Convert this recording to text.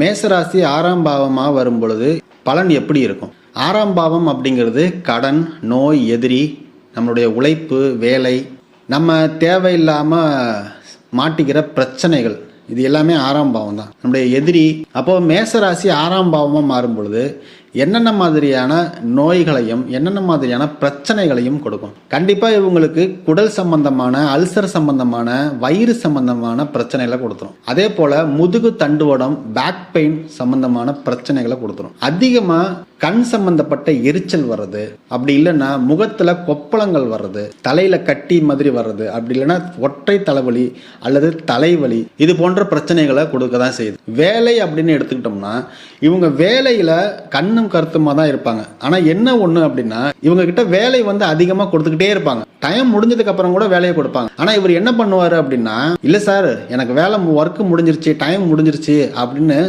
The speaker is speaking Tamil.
மேசராசி 6ஆம் பாவமாக வரும் பொழுது பலன் எப்படி இருக்கும்? 6ஆம் பாவம் அப்படிங்கிறது கடன், நோய், எதிரி, நம்மளுடைய உழைப்பு, வேலை, நம்ம தேவையில்லாமல் மாட்டிக்கிற பிரச்சனைகள், இது எல்லாமே 6ஆம் பாவம் தான், நம்முடைய எதிரி. அப்போது மேசராசி 6ஆம் பாவமாக மாறும் பொழுது என்னென்ன மாதிரியான நோய்களையும் என்னென்ன மாதிரியான பிரச்சனைகளையும் கொடுக்கும்? கண்டிப்பாக இவங்களுக்கு குடல் சம்பந்தமான, அல்சர் சம்பந்தமான, வயிறு சம்பந்தமான பிரச்சனைகளை கொடுத்துரும். அதே போல் முதுகு தண்டுவடம், பேக் பெயின் சம்பந்தமான பிரச்சனைகளை கொடுத்துரும். அதிகமாக கண் சம்பந்தப்பட்ட எரிச்சல் வர்றது, அப்படி இல்லைன்னா முகத்தில் கொப்பளங்கள் வர்றது, தலையில் கட்டி மாதிரி வர்றது, அப்படி இல்லைன்னா ஒற்றை தலைவலி அல்லது தலைவலி, இது போன்ற பிரச்சனைகளை கொடுக்க தான் செய்யுது. வேலை அப்படின்னு எடுத்துக்கிட்டோம்னா இவங்க வேலையில் கண்ணும் கருத்துமாக தான் இருப்பாங்க. ஆனால் என்ன ஒன்று அப்படின்னா இவங்க கிட்ட வேலை அதிகமாக கொடுத்துக்கிட்டே இருப்பாங்க. டைம் முடிஞ்சதுக்கு அப்புறம் கூட வேலையை கொடுப்பாங்க. ஆனால் இவர் என்ன பண்ணுவார் அப்படின்னா, இல்லை சார் எனக்கு வேலை ஒர்க்கு முடிஞ்சிருச்சு, டைம் முடிஞ்சிருச்சு அப்படின்னு